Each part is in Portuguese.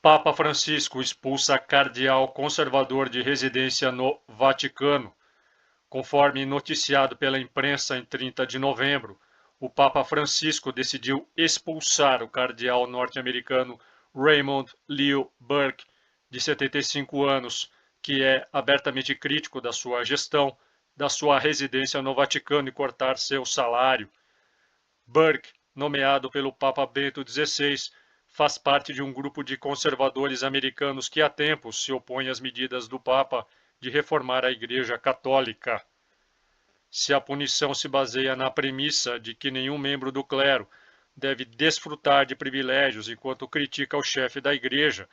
Papa Francisco expulsa cardeal conservador de residência no Vaticano. Conforme noticiado pela imprensa em 30 de novembro, o Papa Francisco decidiu expulsar o cardeal norte-americano Raymond Leo Burke, de 75 anos, que é abertamente crítico da sua gestão, da sua residência no Vaticano e cortar seu salário. Burke, nomeado pelo Papa Bento XVI, faz parte de um grupo de conservadores americanos que há tempos se opõe às medidas do Papa de reformar a Igreja Católica. Se a punição se baseia na premissa de que nenhum membro do clero deve desfrutar de privilégios enquanto critica o chefe da Igreja,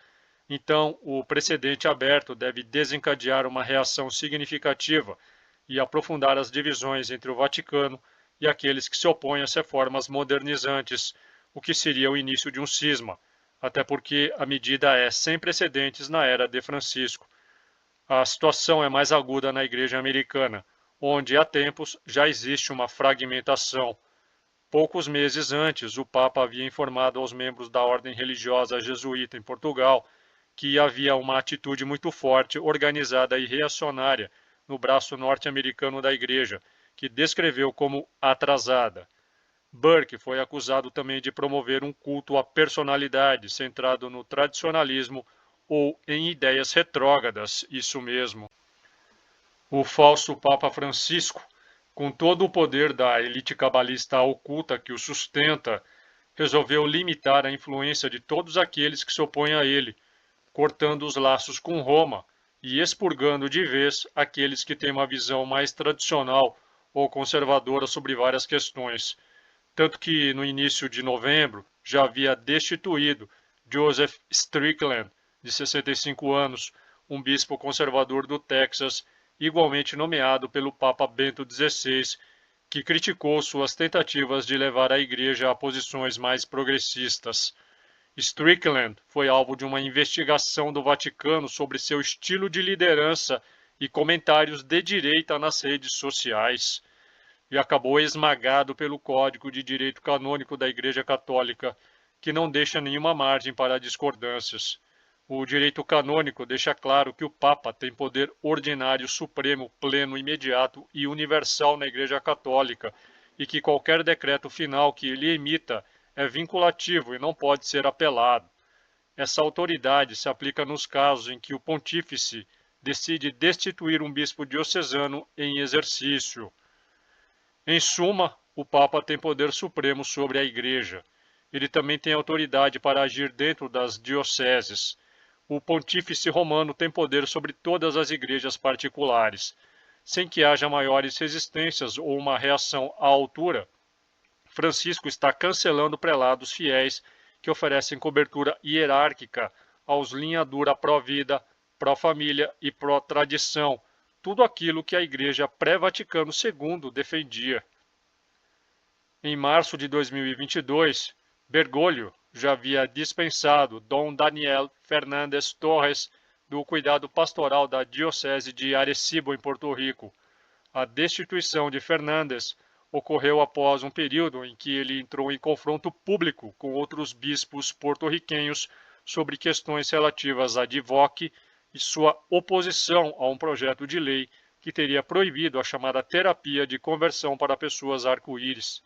então o precedente aberto deve desencadear uma reação significativa e aprofundar as divisões entre o Vaticano e aqueles que se opõem às reformas modernizantes, o que seria o início de um cisma, até porque a medida é sem precedentes na era de Francisco. A situação é mais aguda na Igreja americana, onde há tempos já existe uma fragmentação. Poucos meses antes, o Papa havia informado aos membros da ordem religiosa jesuíta em Portugal que havia uma atitude muito forte, organizada e reacionária no braço norte-americano da Igreja, que descreveu como atrasada. Burke foi acusado também de promover um culto à personalidade centrado no tradicionalismo ou em ideias retrógradas, isso mesmo. O falso Papa Francisco, com todo o poder da elite cabalista oculta que o sustenta, resolveu limitar a influência de todos aqueles que se opõem a ele, cortando os laços com Roma e expurgando de vez aqueles que têm uma visão mais tradicional ou conservadora sobre várias questões. Tanto que, no início de novembro, já havia destituído Joseph Strickland, de 65 anos, um bispo conservador do Texas, igualmente nomeado pelo Papa Bento XVI, que criticou suas tentativas de levar a Igreja a posições mais progressistas. Strickland foi alvo de uma investigação do Vaticano sobre seu estilo de liderança e comentários de direita nas redes sociais, e acabou esmagado pelo Código de Direito Canônico da Igreja Católica, que não deixa nenhuma margem para discordâncias. O direito canônico deixa claro que o Papa tem poder ordinário supremo, pleno, imediato e universal na Igreja Católica, e que qualquer decreto final que ele emita é vinculativo e não pode ser apelado. Essa autoridade se aplica nos casos em que o pontífice decide destituir um bispo diocesano em exercício. Em suma, o Papa tem poder supremo sobre a Igreja. Ele também tem autoridade para agir dentro das dioceses. O Pontífice Romano tem poder sobre todas as igrejas particulares. Sem que haja maiores resistências ou uma reação à altura, Francisco está cancelando prelados fiéis que oferecem cobertura hierárquica aos linha dura pró-vida, pró-família e pró-tradição, tudo aquilo que a Igreja pré-Vaticano II defendia. Em março de 2022, Bergoglio já havia dispensado Dom Daniel Fernandes Torres do cuidado pastoral da Diocese de Arecibo, em Porto Rico. A destituição de Fernandes ocorreu após um período em que ele entrou em confronto público com outros bispos porto-riquenhos sobre questões relativas à DIVOC e sua oposição a um projeto de lei que teria proibido a chamada terapia de conversão para pessoas arco-íris.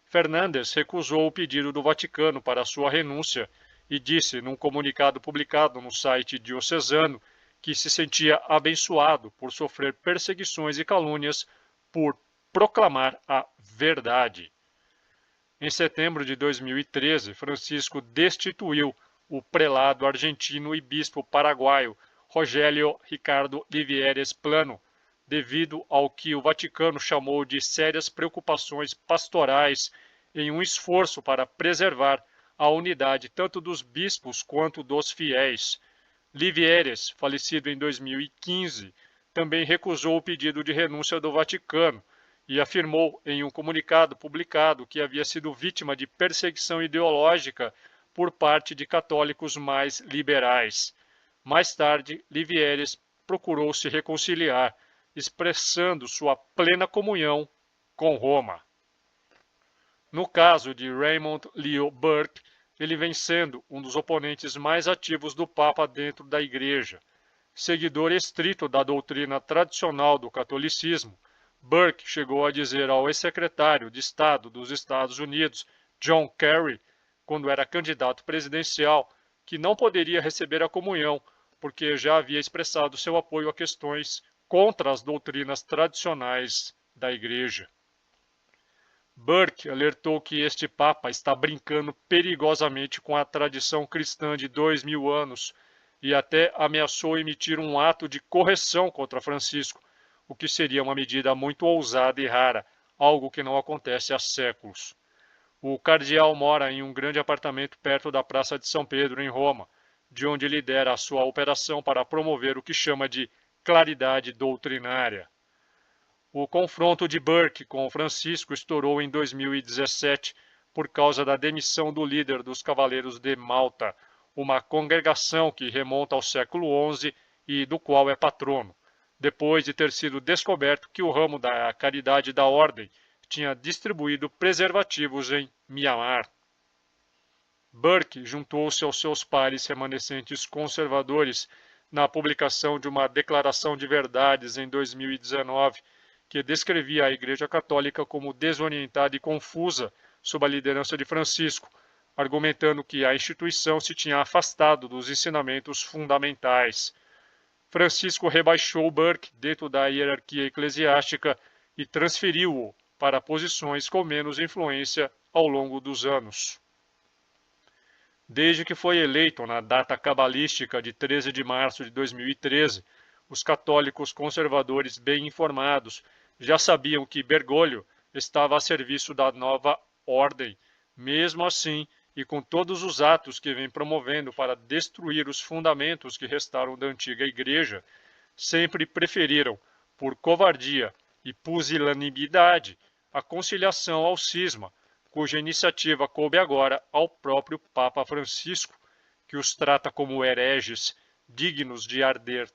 Fernandes recusou o pedido do Vaticano para sua renúncia e disse, num comunicado publicado no site diocesano, que se sentia abençoado por sofrer perseguições e calúnias por proclamar a verdade. Em setembro de 2013, Francisco destituiu o prelado argentino e bispo paraguaio Rogério Ricardo Livieres Plano, devido ao que o Vaticano chamou de sérias preocupações pastorais em um esforço para preservar a unidade tanto dos bispos quanto dos fiéis. Livieres, falecido em 2015, também recusou o pedido de renúncia do Vaticano e afirmou em um comunicado publicado que havia sido vítima de perseguição ideológica por parte de católicos mais liberais. Mais tarde, Livieres procurou se reconciliar, expressando sua plena comunhão com Roma. No caso de Raymond Leo Burke, ele vem sendo um dos oponentes mais ativos do Papa dentro da Igreja. Seguidor estrito da doutrina tradicional do catolicismo, Burke chegou a dizer ao ex-secretário de Estado dos Estados Unidos, John Kerry, quando era candidato presidencial, que não poderia receber a comunhão, porque já havia expressado seu apoio a questões contra as doutrinas tradicionais da Igreja. Burke alertou que este Papa está brincando perigosamente com a tradição cristã de 2000 anos e até ameaçou emitir um ato de correção contra Francisco, o que seria uma medida muito ousada e rara, algo que não acontece há séculos. O cardeal mora em um grande apartamento perto da Praça de São Pedro, em Roma, de onde lidera a sua operação para promover o que chama de claridade doutrinária. O confronto de Burke com Francisco estourou em 2017 por causa da demissão do líder dos Cavaleiros de Malta, uma congregação que remonta ao século XI e do qual é patrono, depois de ter sido descoberto que o ramo da caridade da ordem tinha distribuído preservativos em Mianmar. Burke juntou-se aos seus pares remanescentes conservadores na publicação de uma declaração de verdades em 2019, que descrevia a Igreja Católica como desorientada e confusa sob a liderança de Francisco, argumentando que a instituição se tinha afastado dos ensinamentos fundamentais. Francisco rebaixou Burke dentro da hierarquia eclesiástica e transferiu-o para posições com menos influência ao longo dos anos. Desde que foi eleito na data cabalística de 13 de março de 2013, os católicos conservadores bem informados já sabiam que Bergoglio estava a serviço da nova ordem. Mesmo assim, e com todos os atos que vem promovendo para destruir os fundamentos que restaram da antiga igreja, sempre preferiram, por covardia e pusilanimidade, a conciliação ao cisma, cuja iniciativa coube agora ao próprio Papa Francisco, que os trata como hereges dignos de arder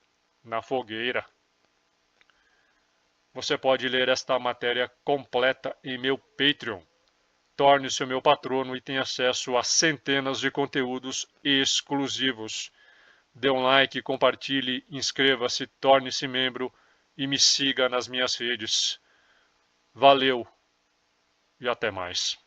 na fogueira. Você pode ler esta matéria completa em meu Patreon. Torne-se o meu patrono e tenha acesso a centenas de conteúdos exclusivos. Dê um like, compartilhe, inscreva-se, torne-se membro e me siga nas minhas redes. Valeu e até mais.